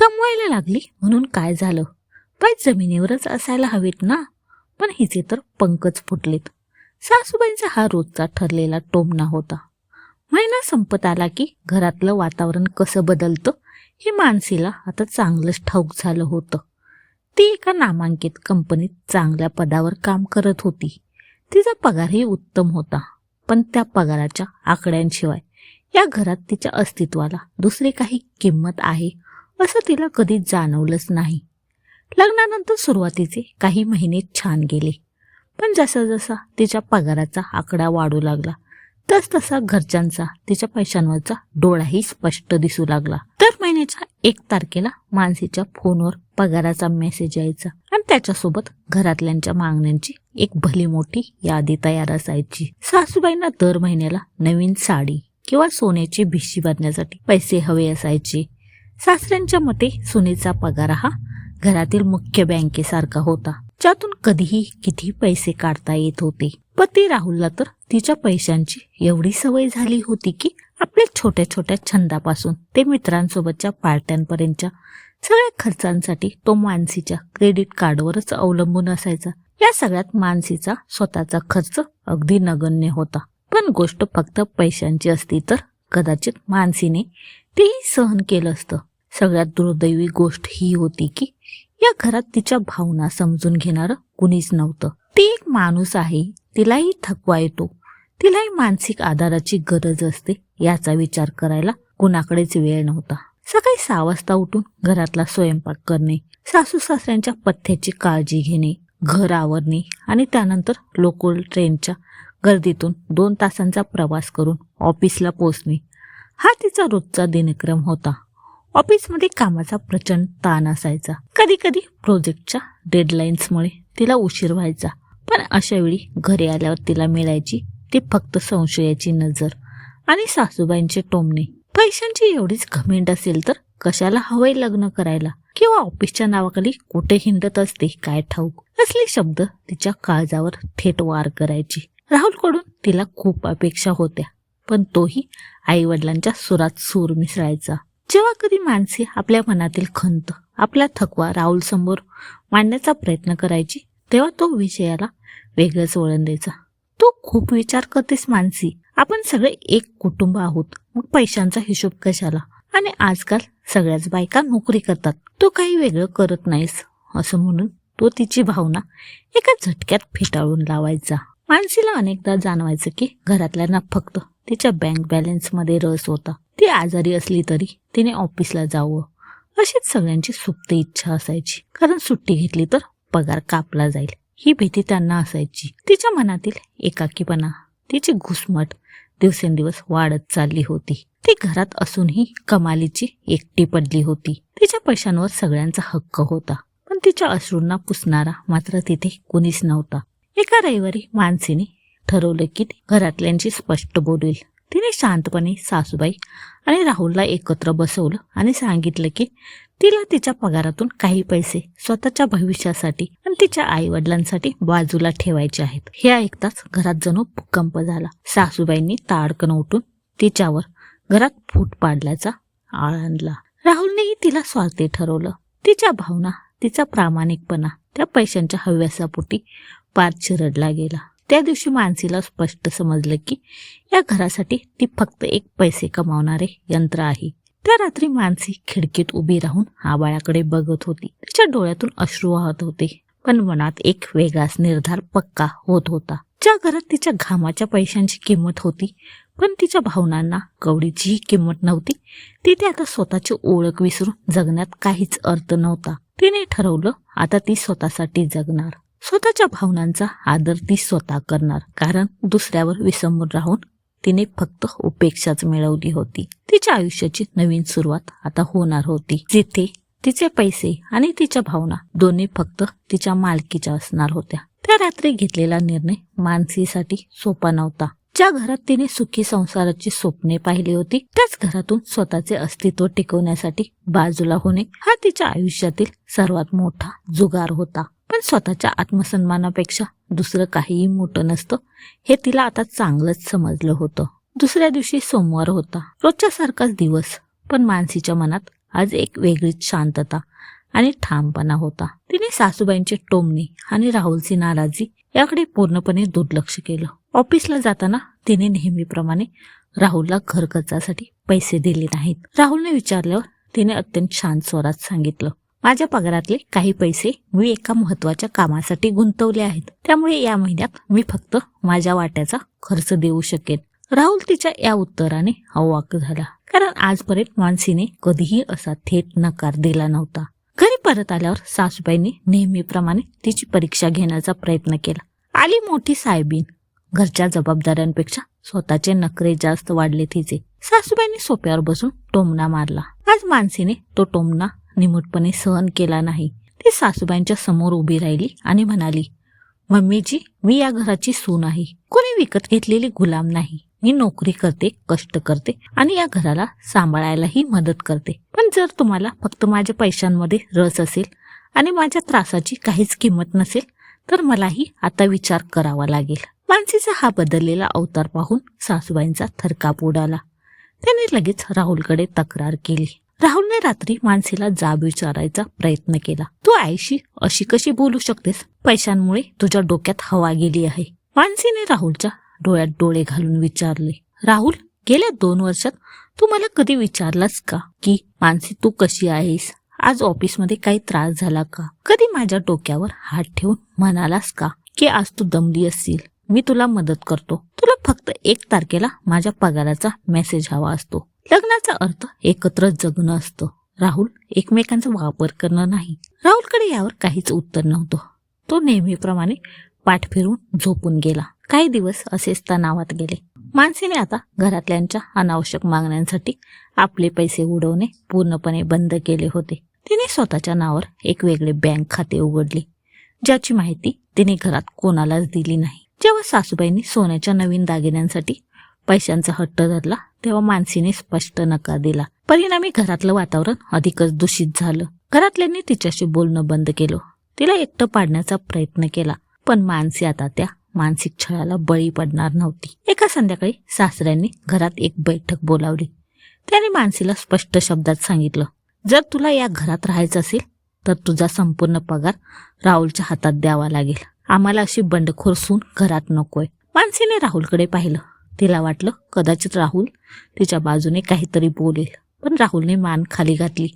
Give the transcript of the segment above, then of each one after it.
कमवायला लागली म्हणून काय झालं, पाय जमिनीवरच असायला हवेत ना. पण हिचे तर पंखच फुटलेत. सासूबाईंचा हा रोजचा ठरलेला टोमणा होता. महिना संपत आला की घरातलं वातावरण कसं बदलतं हे मानसीला आता चांगलंच ठाऊक झालं होतं. ती एका नामांकित कंपनीत चांगल्या पदावर काम करत होती. तिचा पगारही उत्तम होता, पण त्या पगाराच्या आकड्यांशिवाय या घरात तिच्या अस्तित्वाला दुसरी काही किंमत आहे असं तिला कधीच जाणवलंच नाही. लग्नानंतर सुरुवातीचे काही महिने छान गेले, पण जसा जसा तिच्या पगाराचा आकडा वाढू लागला तसा घरच्यांचा तिच्या पैशांवरचा डोळाही स्पष्ट दिसू लागला. दर महिन्याच्या 1 तारखेला मानसीच्या फोनवर पगाराचा मेसेज यायचा आणि त्याच्यासोबत घरातल्यांच्या मागण्यांची एक भली मोठी यादी तयार असायची. सासूबाईंना दर महिन्याला नवीन साडी किंवा सोन्याची भिशी बांधण्यासाठी पैसे हवे असायचे. सासऱ्यांच्या मते सुनेचा पगार हा घरातील मुख्य बँकेसारखा होता, ज्यातून कधीही किती पैसे काढता येत होते. पती राहुलला तर तिच्या पैशांची एवढी सवय झाली होती की आपल्या छोट्या छोट्या छंदापासून ते मित्रांसोबतच्या पार्ट्यांपर्यंतच्या सगळ्या खर्चांसाठी तो मानसीच्या क्रेडिट कार्डवरच अवलंबून असायचा. या सगळ्यात मानसीचा स्वतःचा खर्च अगदी नगण्य होता. पण गोष्ट फक्त पैशांची असती तर कदाचित मानसीने तेही सहन केलं असतं. सगळ्यात दुर्दैवी गोष्ट ही होती की या घरात तिच्या भावना समजून घेणारं कुणीच नव्हतं. ती एक माणूस आहे, तिलाही थकवा येतो, तिलाही मानसिक आधाराची गरज असते, याचा विचार करायला कुणाकडेच वेळ नव्हता. सकाळी 6 वाजता उठून घरातला स्वयंपाक करणे, सासू सासऱ्यांच्या पथ्याची काळजी घेणे, घर आवरणे आणि त्यानंतर लोकल ट्रेनच्या गर्दीतून 2 तासांचा प्रवास करून ऑफिसला पोहोचणे हा तिचा रोजचा दिनक्रम होता. ऑफिसमध्ये कामाचा प्रचंड ताण असायचा. कधी कधी प्रोजेक्टच्या डेडलाईन्समुळे तिला उशीर व्हायचा, पण अशा वेळी घरी आल्यावर तिला मिळायची ती फक्त संशयाची नजर आणि सासूबाईंचे टोमणे. पैशांची एवढीच घमेंड असेल तर कशाला हवंय लग्न करायला, किंवा ऑफिसच्या नावाखाली कुठे हिंडत असते काय ठाऊक, असले शब्द तिच्या काळजावर थेट वार करायचे. राहुलकडून तिला खूप अपेक्षा होत्या, पण तोही आई वडिलांच्या सुरात सूर मिसळायचा. जेव्हा कधी मानसी आपल्या मनातील खंत, आपला थकवा राहुल समोर मांडण्याचा प्रयत्न करायची, तेव्हा तो विषयाला वेगळंच वळण द्यायचा. तू खूप विचार करतेस मानसी, आपण सगळे एक कुटुंब आहोत, मग पैशांचा हिशोब कशाला, आणि आजकाल सगळ्याच बायका नोकरी करतात, तू काही वेगळं करत नाहीस, असं म्हणून तो तिची भावना एका झटक्यात फेटाळून लावायचा. मानसीला अनेकदा जाणवायचं की घरातल्यांना फक्त तिच्या बँक बॅलन्समध्ये रस होता. ती आजारी असली तरी तिने ऑफिसला जावं अशीच सगळ्यांची सुप्त इच्छा असायची, कारण सुट्टी घेतली तर पगार कापला जाईल ही भीती त्यांना असायची. तिच्या मनातील एकाकीपणा, तिची घुसमट दिवसेंदिवस वाढत चालली होती. ती घरात असूनही कमालीची एकटी पडली होती. तिच्या पैशांवर सगळ्यांचा हक्क होता, पण तिच्या अश्रूंना पुसणारा मात्र तिथे कुणीच नव्हता. एका रविवारी मानसीने ठरवलं की घरातल्यांची स्पष्ट बोलेल. तिने शांतपणे सासूबाई आणि राहुलला एकत्र बसवलं आणि सांगितलं की तिला तिच्या पगारातून काही पैसे स्वतःच्या भविष्यासाठी आणि तिच्या आई वडिलांसाठी बाजूला ठेवायचे आहेत. हे ऐकताच घरात जणू भूकंप झाला. सासूबाईंनी ताडकन उठून तिच्यावर घरात फूट पाडल्याचा आळ आणला. राहुलनेही तिला स्वार्थी ठरवलं. तिच्या भावना, तिचा प्रामाणिकपणा त्या पैशांच्या हव्यासापोटी पार चिरडला गेला. त्या दिवशी मानसीला स्पष्ट समजलं की या घरासाठी ती फक्त एक पैसे कमावणारे यंत्र आहे. त्या रात्री मानसी खिडकीत उभी राहून आभाळाकडे बघत होती. तिच्या डोळ्यातून अश्रू वाहत होते, पण मनात एक वेगळाच निर्धार पक्का होत होता. ज्या घरात तिच्या घामाच्या पैशांची किंमत होती, पण तिच्या भावनांना कवडीचीही किंमत नव्हती, तिथे आता स्वतःची ओळख विसरून जगण्यात काहीच अर्थ नव्हता. तिने ठरवलं आता ती स्वतःसाठी जगणार, स्वतःच्या भावनांचा आदर ती स्वतः करणार, कारण दुसऱ्यावर विसंबून राहून तिने फक्त उपेक्षाच मिळवली होती. तिच्या आयुष्याची नवीन सुरुवात आता होणार होती, जिथे तिचे पैसे आणि तिच्या भावना दोन्ही फक्त तिच्या मालकीच्या असणार होत्या. त्या रात्री घेतलेला निर्णय मानसीसाठी सोपा नव्हता. ज्या घरात तिने सुखी संसाराची स्वप्ने पाहिली होती, त्याच घरातून स्वतःचे अस्तित्व टिकवण्यासाठी बाजूला होणे हा तिच्या आयुष्यातील सर्वात मोठा जुगार होता. पण स्वतःच्या आत्मसन्मानापेक्षा दुसरं काहीही मोठं नसतं हे तिला आता चांगलंच समजलं होतं. दुसऱ्या दिवशी सोमवार होता. रोजच्या सारखाच दिवस, पण मानसीच्या मनात आज एक वेगळीच शांतता आणि ठामपणा होता. तिने सासूबाईंचे टोमणे आणि राहुलची नाराजी याकडे पूर्णपणे दुर्लक्ष केलं. ऑफिसला जाताना तिने नेहमीप्रमाणे राहुलला घर खर्चासाठी पैसे दिले नाहीत. राहुलने विचारल्यावर तिने अत्यंत शांत स्वरात सांगितलं, माझ्या पगारातले काही पैसे मी एका महत्वाच्या कामासाठी गुंतवले आहेत. त्यामुळे या महिन्यात मी फक्त माझ्या वाट्याचा खर्च देऊ शकेन. राहुल तिच्या या उत्तराने अवाक झाला, कारण आजपर्यंत मानसीने कधीही असा थेट नकार दिला नव्हता. घरी परत आल्यावर सासूबाईंनी नेहमीप्रमाणे तिची परीक्षा घेण्याचा प्रयत्न केला. आली मोठी साहेबीन. घरच्या जबाबदाऱ्यांपेक्षा स्वतःचे नखरे जास्त वाढले तिचे. सासूबाईंनी सोप्यावर बसून टोमणा मारला. आज मानसीने तो टोमणा निमूटपणे सहन केला नाही. ती सासूबाईंच्या समोर उभी राहिली आणि म्हणाली, मम्मीजी, मी या घराची सून आहे. कोणी विकत घेतलेली गुलाम नाही. मी नोकरी करते, कष्ट करते आणि या घराला सांभाळायलाही मदत करते. पण जर तुम्हाला फक्त माझ्या पैशांमध्ये रस असेल आणि माझ्या त्रासाची काहीच किंमत नसेल तर मलाही आता विचार करावा लागेल. मानसीचा हा बदललेला अवतार पाहून सासूबाईंचा थरकाप उडाला. त्याने लगेच राहुलकडे तक्रार केली. राहुलने रात्री मानसीला जाब विचारायचा प्रयत्न केला. तू आईशी अशी कशी बोलू शकतेस? पैशांमुळे तुझ्या डोक्यात हवा गेली आहे. मानसीने राहुलच्या डोळ्यात डोळे घालून विचारले, राहुल, गेल्या 2 वर्षात तू मला कधी विचारलास का की मानसी तू कशी आहेस? आज ऑफिसमध्ये काही त्रास झाला का? कधी माझ्या डोक्यावर हात ठेवून म्हणालास का की आज तू दमली असशील, मी तुला मदत करतो? तुला फक्त 1 तारखेला माझ्या पगाराचा मेसेज हवा असतो. लग्नाचा अर्थ एकत्र जगणं असतं राहुल, एकमेकांचा वापर करणं नाही. राहुलकडे यावर काहीच उत्तर नव्हतं. तो नेहमीप्रमाणे पाठ फिरून झोपून गेला. काही दिवस असेच तणावात गेले. मानसीने आता घरातल्यांच्या अनावश्यक मागण्यांसाठी आपले पैसे उडवणे पूर्णपणे बंद केले होते. तिने स्वतःच्या नावावर एक वेगळे बँक खाते उघडले, ज्याची माहिती तिने घरात कोणालाच दिली नाही. जेव्हा सासूबाईंनी सोन्याच्या नवीन दागिन्यांसाठी पैशांचा हट्ट धरला तेव्हा मानसीने स्पष्ट नकार दिला. परिणामी घरातलं वातावरण अधिकच दूषित झालं. घरातल्यांनी तिच्याशी बोलणं बंद केलं. तिला एकटं पाडण्याचा प्रयत्न केला. पण मानसी आता त्या मानसिक छळाला बळी पडणार नव्हती. एका संध्याकाळी सासऱ्यांनी घरात एक बैठक बोलावली. त्याने मानसीला स्पष्ट शब्दात सांगितलं, जर तुला या घरात राहायचं असेल तर तुझा संपूर्ण पगार राहुलच्या हातात द्यावा लागेल. आम्हाला अशी बंडखोर सून घरात नकोय. मानसीने राहुलकडे पाहिलं. तिला वाटलं कदाचित राहुल तिच्या बाजूने काहीतरी बोलेल, पण राहुलने मान खाली घातली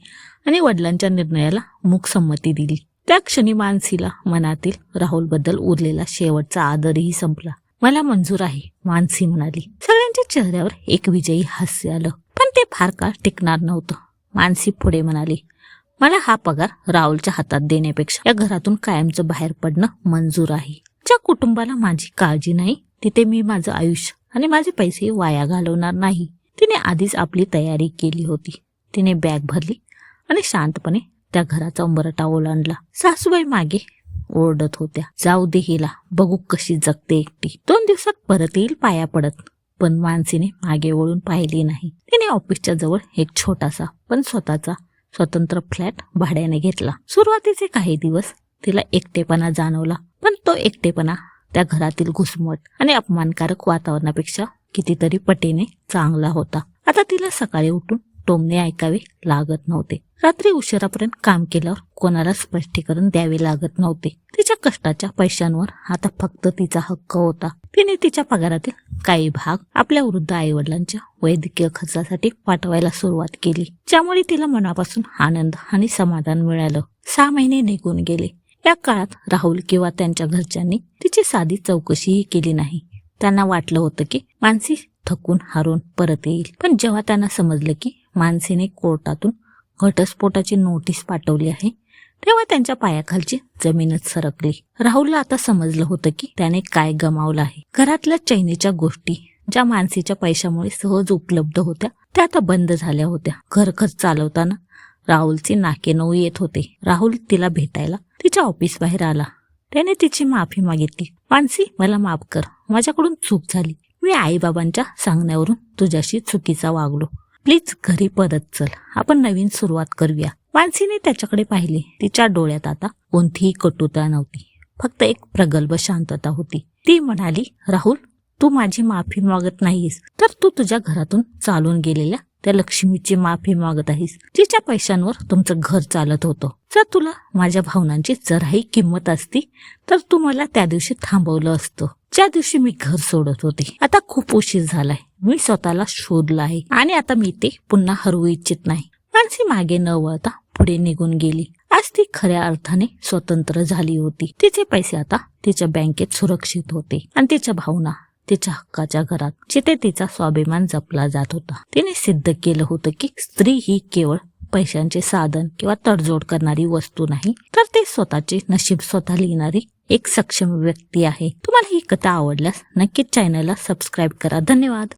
आणि वडिलांच्या निर्णयाला मूक संमती दिली. त्या क्षणी मानसीला मनातील राहुलबद्दल उरलेला शेवटचा आदरही संपला. मला मंजूर आहे, मानसी म्हणाली. सगळ्यांच्या चेहऱ्यावर एक विजयी हास्य आलं, पण ते फार काळ टिकणार नव्हतं. मानसी पुढे म्हणाली, मला हा पगार राहुलच्या हातात देण्यापेक्षा या घरातून कायमचं बाहेर पडणं मंजूर आहे. ज्या कुटुंबाला माझी काळजी नाही तिथे मी माझं आयुष्य आणि माझे पैसे वाया घालवणार नाही. तिने आधीच आपली तयारी केली होती. तिने बॅग भरली आणि शांतपणे त्या घराचा उंबरठा ओलांडला. सासूबाई मागे ओरडत होत्या, जाऊ दे हिला, बघू कशी जगते एकटी. 2 दिवसात परत येईल पाया पडत. पण मानसीने मागे वळून पाहिली नाही. तिने ऑफिसच्या जवळ एक छोटासा पण स्वतःचा स्वतंत्र फ्लॅट भाड्याने घेतला. सुरुवातीचे काही दिवस तिला एकटेपणा जाणवला, पण तो एकटेपणा त्या घरातील घुसमट आणि अपमानकारक वातावरणापेक्षा कितीतरी पटीने चांगला होता. आता तिला सकाळी उठून टोमणे ऐकावे लागत नव्हते. रात्री उशिरापर्यंत काम केल्यावर कोणाला स्पष्टीकरण द्यावे लागत नव्हते. तिच्या कष्टाच्या पैशांवर आता फक्त तिचा हक्क होता. तिने तिच्या पगारातील काही भाग आपल्या वृद्ध आईवडिलांच्या वैद्यकीय खर्चासाठी पाठवायला सुरुवात केली, ज्यामुळे तिला मनापासून आनंद आणि समाधान मिळालं. 6 महिने निघून गेले. या काळात राहुल किंवा त्यांच्या घरच्यांनी तिची साधी चौकशीही केली नाही. त्यांना वाटलं होतं की मानसी थकून हारून परत येईल. पण जेव्हा त्यांना समजलं की मानसीने कोर्टातून घटस्फोटाची नोटीस पाठवली आहे तेव्हा त्यांच्या पायाखालची जमीनच सरकली. राहुलला आता समजलं होतं की त्याने काय गमावलं आहे. घरातल्या चैनीच्या गोष्टी ज्या मानसीच्या पैशामुळे सहज उपलब्ध होत्या त्या आता बंद झाल्या होत्या. घर खर्च चालवताना राहुलचे नाके नऊ येत होते. राहुल तिला भेटायला तिच्या ऑफिस बाहेर आला. त्याने तिची माफी मागितली. मानसी, मला माफ कर, माझ्याकडून चूक झाली. मी आईबाबांच्या सांगण्यावरून तुझ्याशी चुकीचा वागलो. प्लीज घरी परत चल, आपण नवीन सुरुवात करूया. मानसीने त्याच्याकडे पाहिले. तिच्या डोळ्यात आता कोणतीही कटुता नव्हती, फक्त एक प्रगल्भ शांतता होती. ती म्हणाली, राहुल, तू माझी माफी मागत नाहीस तर तू तुझ्या घरातून चालून गेलेल्या त्या लक्ष्मीची माफी मागत आहेस जिच्या पैशांवर तुमचं घर चालत होतं. जर तुला माझ्या भावनांची जराही किंमत असती तर तू मला त्या दिवशी थांबवलं असतं, ज्या दिवशी मी घर सोडत होते. आता खूप उशीर झालाय. मी स्वतःला शोधलं आहे आणि आता मी ते पुन्हा हरवू इच्छित नाही. मानसी मागे न वळता पुढे निघून गेली. आज ती खऱ्या अर्थाने स्वतंत्र झाली होती. तिचे पैसे आता तिच्या बँकेत सुरक्षित होते आणि तिच्या भावना तिच्या हक्काच्या घरात, जिथे तिचा स्वाभिमान जपला जात होता. तिने सिद्ध केलं होतं की स्त्री ही केवळ पैशांचे साधन किंवा तडजोड करणारी वस्तू नाही, तर ते स्वतःचे नशीब स्वतः लिहिणारी एक सक्षम व्यक्ती आहे. तुम्हाला ही कथा आवडल्यास नक्कीच चॅनलला सबस्क्राईब करा. धन्यवाद.